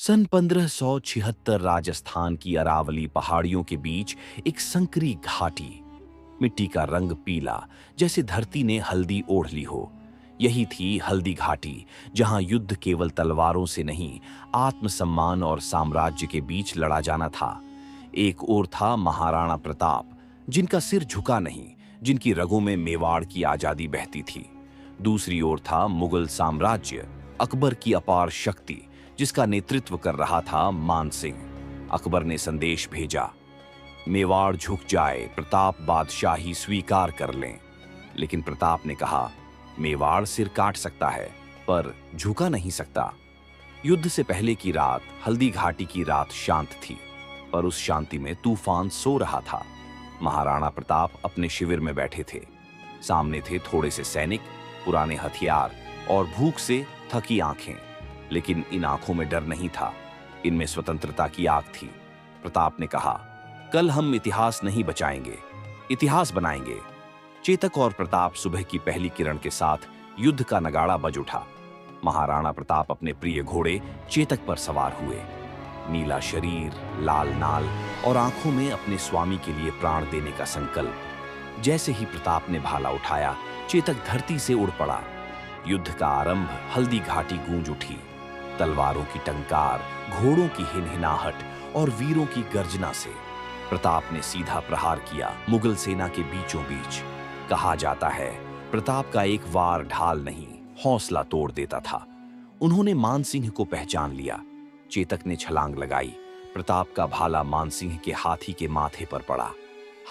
सन 1576 राजस्थान की अरावली पहाड़ियों के बीच एक संकरी घाटी। मिट्टी का रंग पीला, जैसे धरती ने हल्दी ओढ़ ली हो। यही थी हल्दी घाटी, जहां युद्ध केवल तलवारों से नहीं, आत्मसम्मान और साम्राज्य के बीच लड़ा जाना था। एक ओर था महाराणा प्रताप, जिनका सिर झुका नहीं, जिनकी रगों में मेवाड़ की आजादी बहती थी। दूसरी ओर था मुगल साम्राज्य, अकबर की अपार शक्ति, जिसका नेतृत्व कर रहा था मान सिंह। अकबर ने संदेश भेजा, मेवाड़ झुक जाए, प्रताप बादशाही स्वीकार कर लें। लेकिन प्रताप ने कहा, मेवाड़ सिर काट सकता है, पर झुका नहीं सकता। युद्ध से पहले की रात, हल्दी घाटी की रात शांत थी, पर उस शांति में तूफान सो रहा था। महाराणा प्रताप अपने शिविर में बैठे थे। सामने थे थोड़े से सैनिक, पुराने हथियार और भूख से थकी आंखें। लेकिन इन आंखों में डर नहीं था, इनमें स्वतंत्रता की आग थी। प्रताप ने कहा, कल हम इतिहास नहीं बचाएंगे, इतिहास बनाएंगे। चेतक और प्रताप सुबह की पहली किरण के साथ युद्ध का नगाड़ा बज उठा। महाराणा प्रताप अपने प्रिय घोड़े चेतक पर सवार हुए। नीला शरीर, लाल नाल और आंखों में अपने स्वामी के लिए प्राण देने का संकल्प। जैसे ही प्रताप ने भाला उठाया, चेतक धरती से उड़ पड़ा। युद्ध का आरंभ, हल्दी घाटी गूंज उठी। तलवारों की टंकार, घोड़ों की हिनहिनाहट और वीरों की गर्जना से प्रताप ने सीधा प्रहार किया मुगल सेना के बीचों बीच। कहा जाता है, प्रताप का एक वार ढाल नहीं, हौसला तोड़ देता था। उन्होंने मानसिंह को पहचान लिया। चेतक ने छलांग लगाई। प्रताप का भाला मानसिंह के हाथी के माथे पर पड़ा।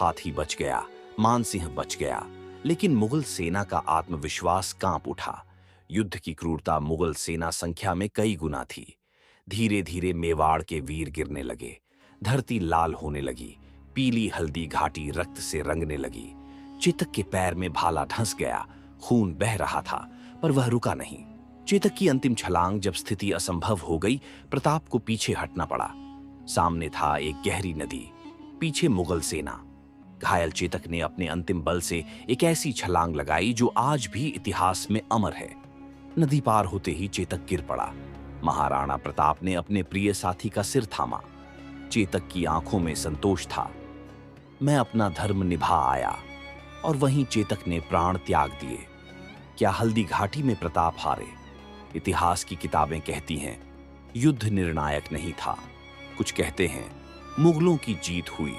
हाथी बच गया, मानसिंह बच गया, लेकिन मुगल सेना का आत्मविश्वास कांप उठा। युद्ध की क्रूरता मुगल सेना संख्या में कई गुना थी। धीरे धीरे मेवाड़ के वीर गिरने लगे। धरती लाल होने लगी। पीली हल्दी घाटी रक्त से रंगने लगी। चेतक के पैर में भाला धंस गया। खून बह रहा था, पर वह रुका नहीं। चेतक की अंतिम छलांग जब स्थिति असंभव हो गई, प्रताप को पीछे हटना पड़ा। सामने था एक गहरी नदी, पीछे मुगल सेना। घायल चेतक ने अपने अंतिम बल से एक ऐसी छलांग लगाई जो आज भी इतिहास में अमर है। नदी पार होते ही चेतक गिर पड़ा। महाराणा प्रताप ने अपने प्रिय साथी का सिर थामा। चेतक की आंखों में संतोष था। मैं अपना धर्म निभा आया। और वहीं चेतक ने प्राण त्याग दिए। क्या हल्दी घाटी में प्रताप हारे? इतिहास की किताबें कहती हैं, युद्ध निर्णायक नहीं था। कुछ कहते हैं, मुगलों की जीत हुई।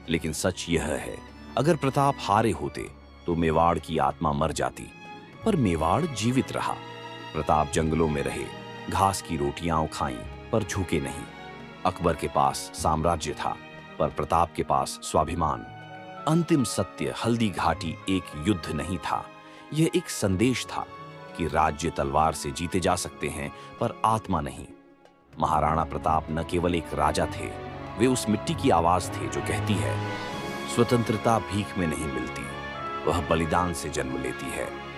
लेकिन सच यह है, अगर प्रताप हारे होते तो मेवाड़ की आत्मा मर जाती। पर मेवाड़ जीवित रहा। प्रताप जंगलों में रहे, घास की रोटियां खाईं, पर झुके नहीं। अकबर के पास साम्राज्य था, पर प्रताप के पास स्वाभिमान। अंतिम सत्य, हल्दी घाटी एक युद्ध नहीं था, यह एक संदेश था कि राज्य तलवार से जीते जा सकते हैं, पर आत्मा नहीं। महाराणा प्रताप न केवल एक राजा थे, वे उस मिट्टी की आवाज थे जो कहती है, स्वतंत्रता भीख में नहीं मिलती, वह बलिदान से जन्म लेती है।